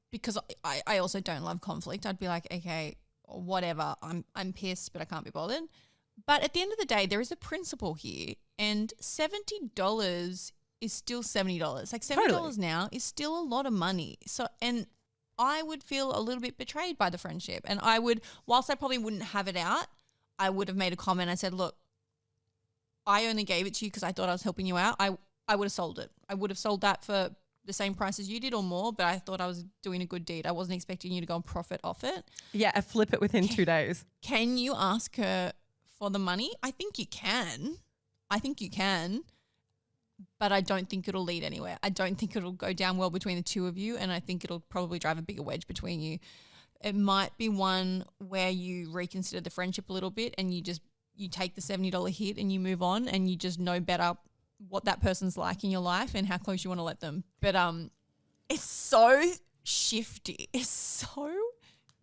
because I also don't love conflict. I'd be like, okay, whatever. I'm pissed, but I can't be bothered. But at the end of the day, there is a principle here, and $70 is still $70. Like $70 now is still a lot of money. So, and I would feel a little bit betrayed by the friendship, and I would, whilst I probably wouldn't have it out, I would have made a comment. I said, look, I only gave it to you because I thought I was helping you out. I would have sold it. I would have sold that for the same price as you did or more, but I thought I was doing a good deed. I wasn't expecting you to go and profit off it. Yeah, I flip it within 2 days. Can you ask her for the money? I think you can. But I don't think it'll lead anywhere. I don't think it'll go down well between the two of you, and I think it'll probably drive a bigger wedge between you. It might be one where you reconsider the friendship a little bit and you take the $70 hit and you move on and you just know better what that person's like in your life and how close you want to let them. But it's so shifty. It's so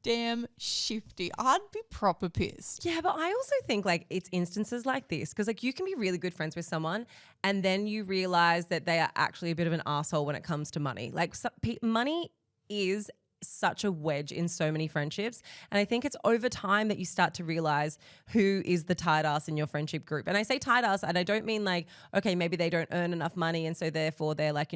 damn shifty. I'd be proper pissed. Yeah, but I also think like it's instances like this because like you can be really good friends with someone and then you realize that they are actually a bit of an asshole when it comes to money. Like money is such a wedge in so many friendships. And I think it's over time that you start to realize who is the tight ass in your friendship group. And I say tight ass, and I don't mean like, okay, maybe they don't earn enough money and so therefore they're like,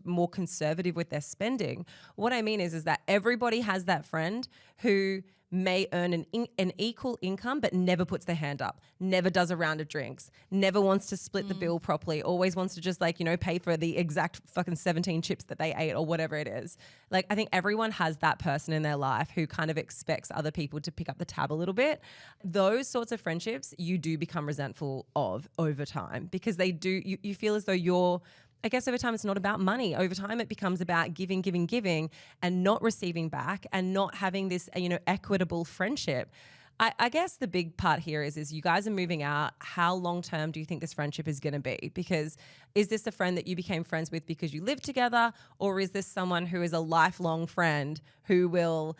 more conservative with their spending. What I mean is that everybody has that friend who may earn an equal income but never puts their hand up, never does a round of drinks, never wants to split the bill properly, always wants to just like, pay for the exact fucking 17 chips that they ate or whatever it is. Like I think everyone has that person in their life who kind of expects other people to pick up the tab a little bit. Those sorts of friendships you do become resentful of over time because they do, you feel as though I guess over time it's not about money. Over time it becomes about giving and not receiving back and not having this, equitable friendship. I guess the big part here is you guys are moving out. How long term do you think this friendship is going to be? Because is this a friend that you became friends with because you live together, or is this someone who is a lifelong friend who will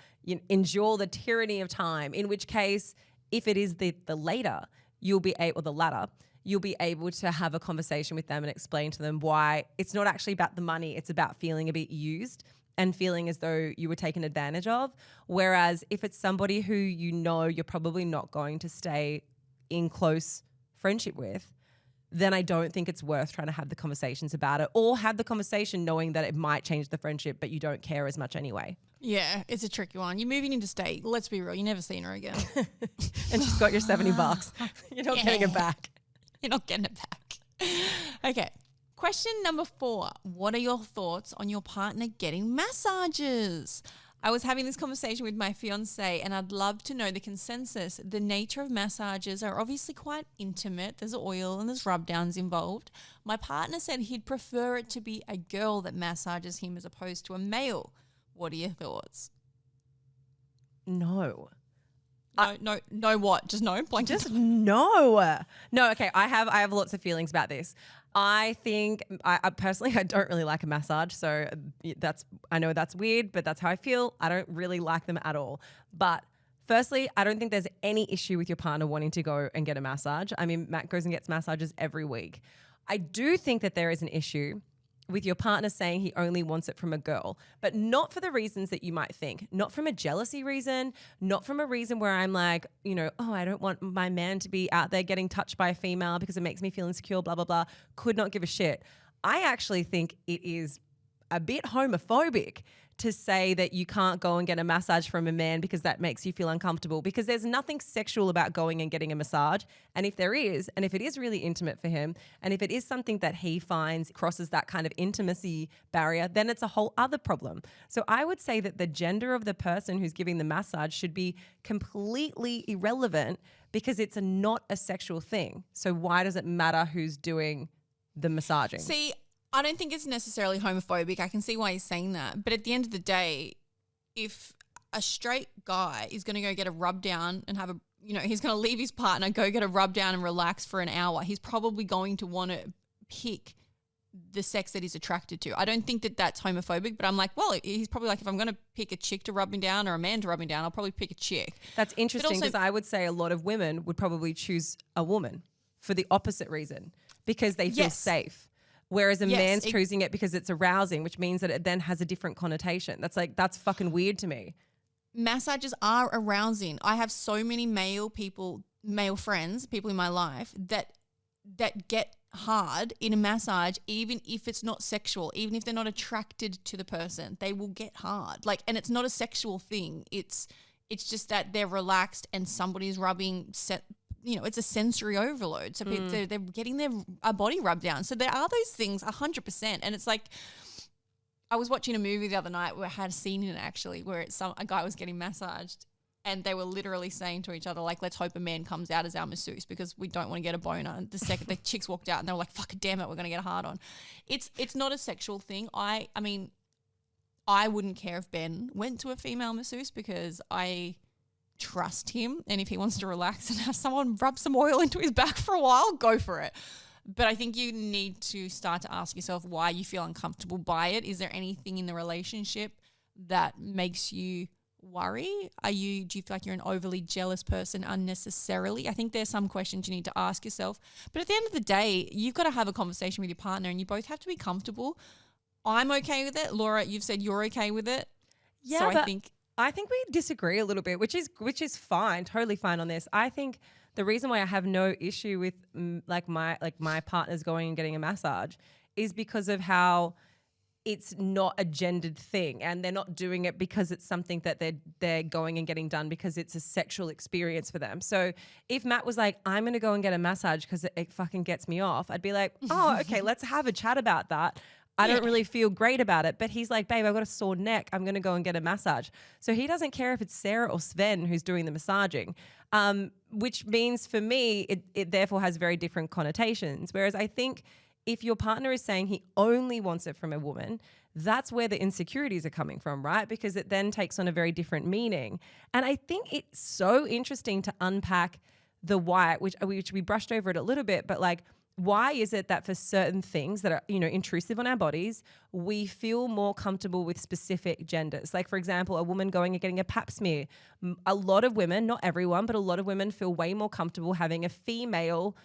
endure the tyranny of time? In which case, if it is the latter, you'll be able to have a conversation with them and explain to them why it's not actually about the money. It's about feeling a bit used and feeling as though you were taken advantage of. Whereas if it's somebody who you're probably not going to stay in close friendship with, then I don't think it's worth trying to have the conversations about it, or have the conversation knowing that it might change the friendship, but you don't care as much anyway. Yeah, it's a tricky one. You're moving into state. Let's be real. You're never seeing her again. And she's got your $70. You're not getting it back. You're not getting it back. Okay. Question number 4. What are your thoughts on your partner getting massages? I was having this conversation with my fiance and I'd love to know the consensus. The nature of massages are obviously quite intimate. There's oil and there's rub downs involved. My partner said he'd prefer it to be a girl that massages him as opposed to a male. What are your thoughts? No. No, what? Just no? Blank. Just no. No, okay. I have lots of feelings about this. I think I personally I don't really like a massage, so I know that's weird, but that's how I feel. I don't really like them at all. But firstly, I don't think there's any issue with your partner wanting to go and get a massage. I mean, Matt goes and gets massages every week. I do think that there is an issue with your partner saying he only wants it from a girl, but not for the reasons that you might think, not from a jealousy reason, not from a reason where I'm like, oh, I don't want my man to be out there getting touched by a female because it makes me feel insecure, blah, blah, blah. Could not give a shit. I actually think it is a bit homophobic to say that you can't go and get a massage from a man because that makes you feel uncomfortable, because there's nothing sexual about going and getting a massage. And if there is, and if it is really intimate for him, and if it is something that he finds crosses that kind of intimacy barrier, then it's a whole other problem. So I would say that the gender of the person who's giving the massage should be completely irrelevant, because it's not a sexual thing. So why does it matter who's doing the massaging? See, I don't think it's necessarily homophobic. I can see why he's saying that. But at the end of the day, if a straight guy is going to go get a rub down and have he's going to leave his partner, go get a rub down and relax for an hour, he's probably going to want to pick the sex that he's attracted to. I don't think that that's homophobic, but I'm like, well, he's probably like, if I'm going to pick a chick to rub me down or a man to rub me down, I'll probably pick a chick. That's interesting, because I would say a lot of women would probably choose a woman for the opposite reason, because they feel safe. Whereas a man's choosing it because it's arousing, which means that it then has a different connotation. That's fucking weird to me. Massages are arousing. I have so many male friends, people in my life that get hard in a massage, even if it's not sexual, even if they're not attracted to the person, they will get hard. And it's not a sexual thing. It's just that they're relaxed and somebody's rubbing it's a sensory overload. So they're getting their body rubbed down. So there are those things 100%. And it's like, I was watching a movie the other night where I had a scene in it actually, where a guy was getting massaged and they were literally saying to each other, like, let's hope a man comes out as our masseuse because we don't want to get a boner. And the second the chicks walked out and they were like, fuck damn it, we're going to get a hard on. It's not a sexual thing. I mean, I wouldn't care if Ben went to a female masseuse because I trust him, and if he wants to relax and have someone rub some oil into his back for a while, go for it. But I think you need to start to ask yourself why you feel uncomfortable by it. Is there anything in the relationship that makes you worry? Do you feel like you're an overly jealous person unnecessarily? I think there's some questions you need to ask yourself. But at the end of the day, you've got to have a conversation with your partner and you both have to be comfortable. I'm okay with it. Laura, you've said you're okay with it. Yeah, so I think we disagree a little bit, which is fine, totally fine on this. I think the reason why I have no issue with my partners going and getting a massage is because of how it's not a gendered thing, and they're not doing it because it's something that they're going and getting done because it's a sexual experience for them. So if Matt was like, I'm going to go and get a massage because it fucking gets me off, I'd be like, oh, okay, let's have a chat about that. I don't really feel great about it. But he's like, babe, I've got a sore neck. I'm going to go and get a massage. So he doesn't care if it's Sarah or Sven who's doing the massaging, which means for me, it therefore has very different connotations. Whereas I think if your partner is saying he only wants it from a woman, that's where the insecurities are coming from, right? Because it then takes on a very different meaning. And I think it's so interesting to unpack the why, which we brushed over it a little bit, but like, why is it that for certain things that are, intrusive on our bodies, we feel more comfortable with specific genders? Like, for example, a woman going and getting a pap smear. A lot of women, not everyone, but a lot of women feel way more comfortable having a female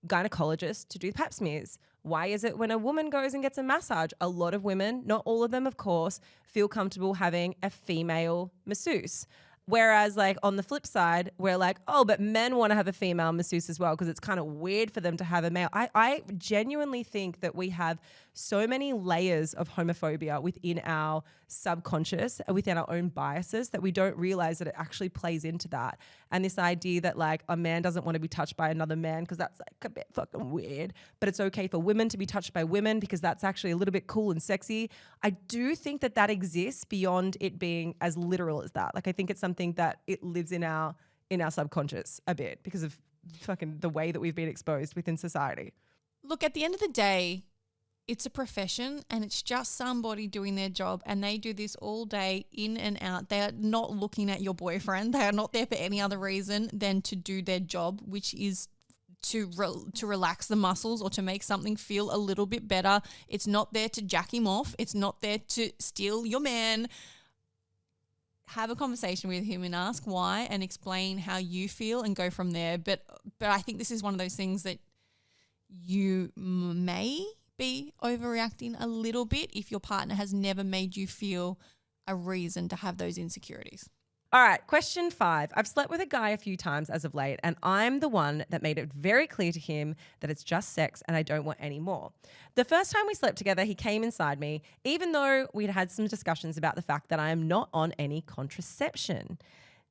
gynecologist to do pap smears. Why is it when a woman goes and gets a massage, a lot of women, not all of them, of course, feel comfortable having a female masseuse? Whereas like on the flip side, we're like, oh, but men want to have a female masseuse as well because it's kind of weird for them to have a male. I genuinely think that we have so many layers of homophobia within our subconscious, within our own biases, that we don't realize that it actually plays into that. And this idea that like a man doesn't want to be touched by another man because that's like a bit fucking weird, but it's okay for women to be touched by women because that's actually a little bit cool and sexy. I do think that that exists beyond it being as literal as that. Like I think it's something that it lives in our subconscious a bit because of fucking the way that we've been exposed within society. Look, at the end of the day, it's a profession and it's just somebody doing their job, and they do this all day in and out. They are not looking at your boyfriend. They are not there for any other reason than to do their job, which is to relax the muscles or to make something feel a little bit better. It's not there to jack him off. It's not there to steal your man. Have a conversation with him and ask why and explain how you feel and go from there. But I think this is one of those things that you may be overreacting a little bit if your partner has never made you feel a reason to have those insecurities. All right, question 5. I've slept with a guy a few times as of late, and I'm the one that made it very clear to him that it's just sex and I don't want any more. The first time we slept together, he came inside me, even though we'd had some discussions about the fact that I am not on any contraception.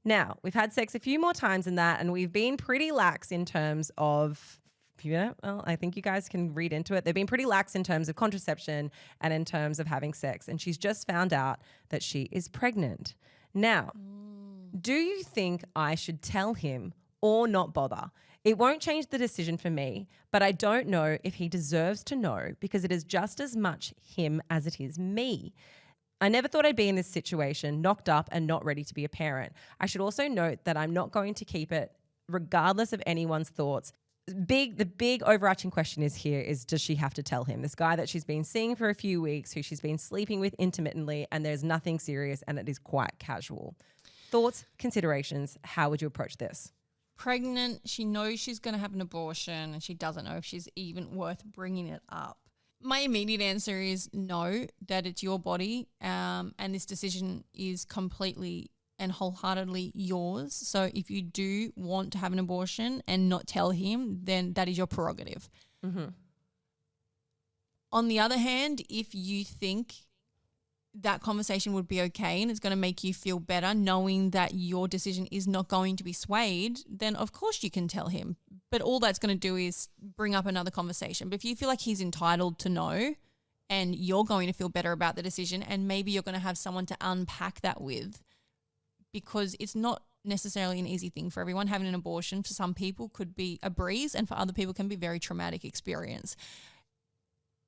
Now, we've had sex a few more times than that, and we've been pretty lax in terms of, well, I think you guys can read into it. They've been pretty lax in terms of contraception and in terms of having sex. And she's just found out that she is pregnant. Now, do you think I should tell him or not bother? It won't change the decision for me, but I don't know if he deserves to know because it is just as much him as it is me. I never thought I'd be in this situation, knocked up and not ready to be a parent. I should also note that I'm not going to keep it regardless of anyone's thoughts. The big overarching question is does she have to tell him? This guy that she's been seeing for a few weeks, who she's been sleeping with intermittently, and there's nothing serious and it is quite casual. Thoughts, considerations, how would you approach this? Pregnant, she knows she's going to have an abortion and she doesn't know if she's even worth bringing it up. My immediate answer is no, that it's your body and this decision is completely and wholeheartedly yours. So if you do want to have an abortion and not tell him, then that is your prerogative. Mm-hmm. On the other hand, if you think that conversation would be okay and it's going to make you feel better knowing that your decision is not going to be swayed, then of course you can tell him. But all that's going to do is bring up another conversation. But if you feel like he's entitled to know and you're going to feel better about the decision and maybe you're going to have someone to unpack that with, because it's not necessarily an easy thing for everyone. Having an abortion for some people could be a breeze and for other people can be a very traumatic experience.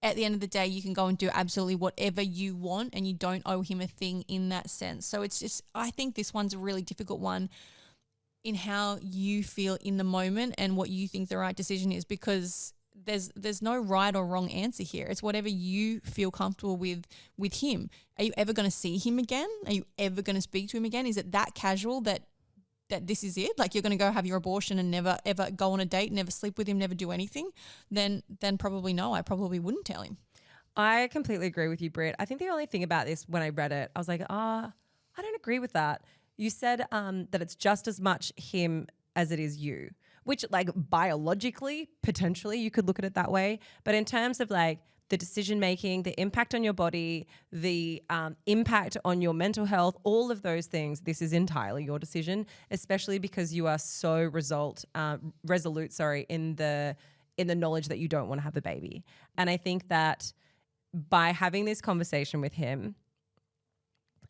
At the end of the day, you can go and do absolutely whatever you want and you don't owe him a thing in that sense. So it's just, I think this one's a really difficult one in how you feel in the moment and what you think the right decision is, because there's no right or wrong answer here. It's whatever you feel comfortable with him. Are you ever going to see him again? Are you ever going to speak to him again? Is it that casual that this is it? Like you're going to go have your abortion and never ever go on a date, never sleep with him, never do anything? Then probably no, I probably wouldn't tell him. I completely agree with you, Britt. I think the only thing about this when I read it, I was like, I don't agree with that. You said that it's just as much him as it is you. Which, like, biologically, potentially, you could look at it that way. But in terms of, like, the decision-making, the impact on your body, the impact on your mental health, all of those things, this is entirely your decision, especially because you are so resolute, in the knowledge that you don't want to have a baby. And I think that by having this conversation with him,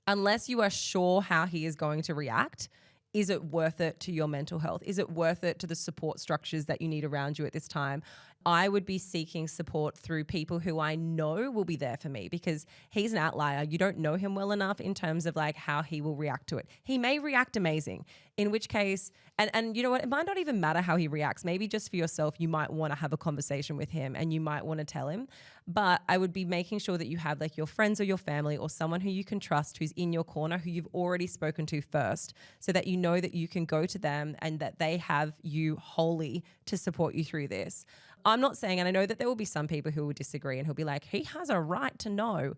unless you are sure how he is going to react, is it worth it to your mental health? Is it worth it to the support structures that you need around you at this time? I would be seeking support through people who I know will be there for me, because he's an outlier. You don't know him well enough in terms of like how he will react to it. He may react amazing, in which case, and you know what, it might not even matter how he reacts. Maybe just for yourself, you might want to have a conversation with him and you might want to tell him. But I would be making sure that you have like your friends or your family or someone who you can trust, who's in your corner, who you've already spoken to first, so that you know that you can go to them and that they have you wholly to support you through this. I'm not saying, and I know that there will be some people who will disagree and who'll be like, he has a right to know.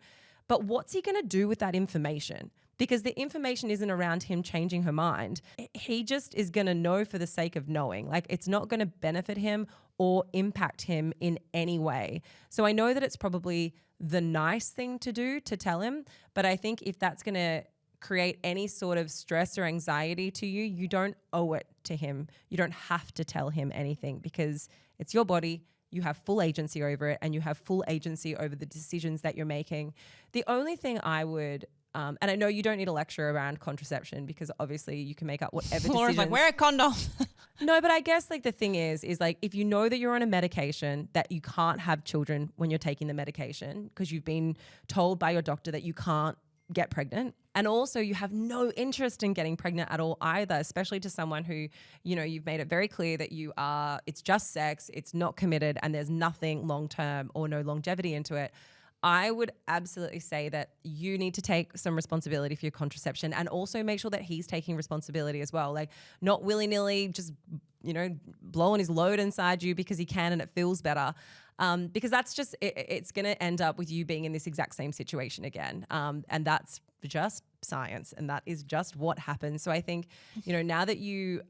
But what's he going to do with that information? Because the information isn't around him changing her mind. He just is going to know for the sake of knowing. Like, it's not going to benefit him or impact him in any way. So I know that it's probably the nice thing to do to tell him, but I think if that's going to create any sort of stress or anxiety to you, you don't owe it to him. You don't have to tell him anything, because it's your body. You have full agency over it, and you have full agency over the decisions that you're making. The only thing I would And I know you don't need a lecture around contraception because obviously you can make up whatever Laura's decisions. like, wear a condom. No, but I guess like the thing is like if you know that you're on a medication that you can't have children when you're taking the medication because you've been told by your doctor that you can't get pregnant, and also you have no interest in getting pregnant at all either, especially to someone who, you know, you've made it very clear that it's just sex, it's not committed, and there's nothing long-term or no longevity into it. I would absolutely say that you need to take some responsibility for your contraception and also make sure that he's taking responsibility as well. Like not willy-nilly just, you know, blowing his load inside you because he can and it feels better. Because that's just, it's going to end up with you being in this exact same situation again. And that's just science and that is just what happens. So I think, you know, now that you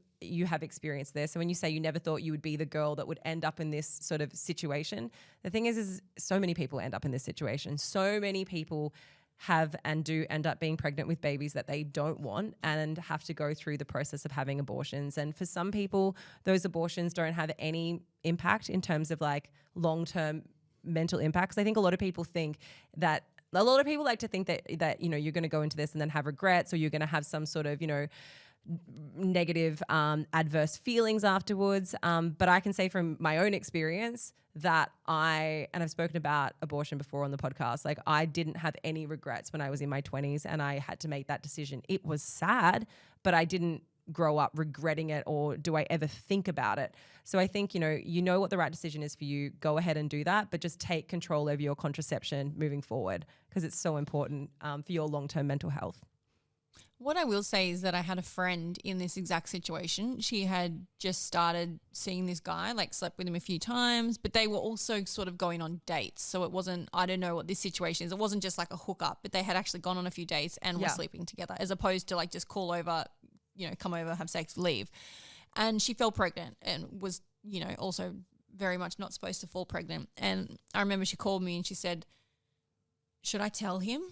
have experienced this. So when you say you never thought you would be the girl that would end up in this sort of situation, the thing is so many people end up in this situation. So many people have and do end up being pregnant with babies that they don't want and have to go through the process of having abortions. And for some people, those abortions don't have any impact in terms of like long-term mental impacts. I think a lot of people think that a lot of people like to think that you know, you're going to go into this and then have regrets or you're going to have some sort of, you know, negative adverse feelings afterwards, but I can say from my own experience that I've spoken about abortion before on the podcast, like I didn't have any regrets when I was in my 20s and I had to make that decision. It was sad, but I didn't grow up regretting it or do I ever think about it. So I think, you know what the right decision is for you, go ahead and do that, but just take control over your contraception moving forward because it's so important for your long-term mental health. What I will say is that I had a friend in this exact situation. She had just started seeing this guy, like slept with him a few times, but they were also sort of going on dates. So it wasn't, I don't know what this situation is. It wasn't just like a hookup, but they had actually gone on a few dates and were sleeping together as opposed to like just call over, you know, come over, have sex, leave. And she fell pregnant and was, you know, also very much not supposed to fall pregnant. And I remember she called me and she said, should I tell him?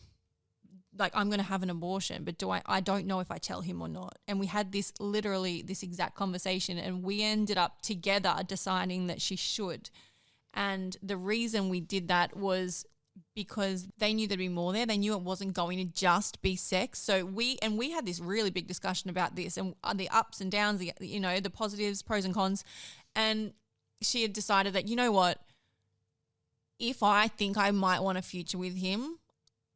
Like, I'm going to have an abortion, but I don't know if I tell him or not. And we had this exact conversation and we ended up together deciding that she should. And the reason we did that was because they knew there'd be more there. They knew it wasn't going to just be sex. So we had this really big discussion about this and the ups and downs, the positives, pros and cons. And she had decided that, you know what, if I think I might want a future with him,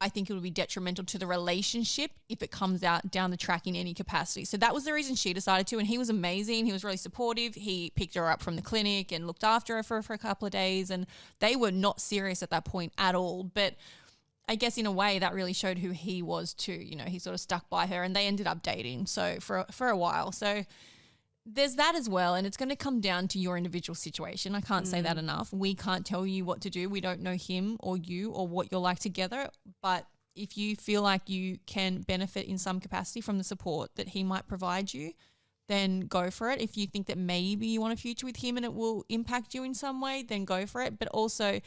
I think it would be detrimental to the relationship if it comes out down the track in any capacity. So that was the reason she decided to, and he was amazing. He was really supportive. He picked her up from the clinic and looked after her for a couple of days, and they were not serious at that point at all. But I guess in a way that really showed who he was too. You know, he sort of stuck by her and they ended up dating so for a while. So there's that as well, and it's going to come down to your individual situation. I can't say that enough. We can't tell you what to do. We don't know him or you or what you're like together, but if you feel like you can benefit in some capacity from the support that he might provide you, then go for it. If you think that maybe you want a future with him and it will impact you in some way, then go for it, but also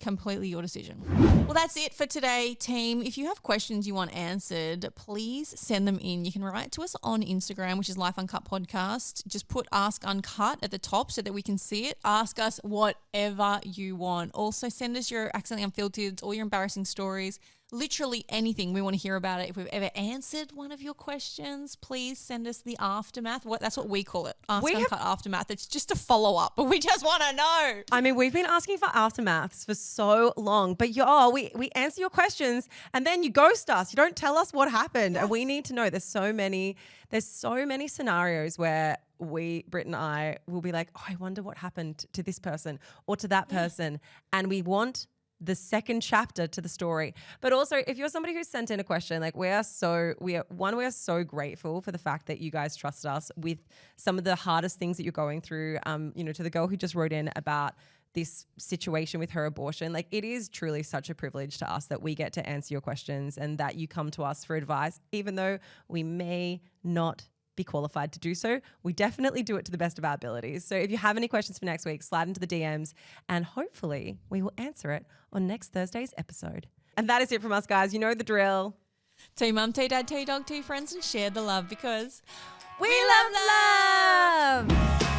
completely your decision. Well, that's it for today, team. If you have questions you want answered, please send them in. You can write to us on Instagram, which is Life Uncut Podcast. Just put Ask Uncut at the top so that we can see it. Ask us whatever you want. Also, send us your accidentally unfiltered, all your embarrassing stories, literally anything. We want to hear about it. If we've ever answered one of your questions, please send us the aftermath. That's what we call it. Uncut Aftermath. It's just a follow-up, but we just want to know. I mean, we've been asking for aftermaths for so long, but we answer your questions and then you ghost us. You don't tell us what happened. And we need to know. There's so many scenarios where Britt and I will be like, oh, I wonder what happened to this person or to that person. And we want the second chapter to the story. But also, if you're somebody who's sent in a question, like we are so grateful for the fact that you guys trust us with some of the hardest things that you're going through. To the girl who just wrote in about this situation with her abortion, like it is truly such a privilege to us that we get to answer your questions and that you come to us for advice, even though we may not be qualified to do so. We definitely do it to the best of our abilities. So if you have any questions for next week, slide into the DMs and hopefully we will answer it on next Thursday's episode. And that is it from us, guys. You know the drill. Tell your mum, tell your dad, tell your dog, tell your friends and share the love because we love love.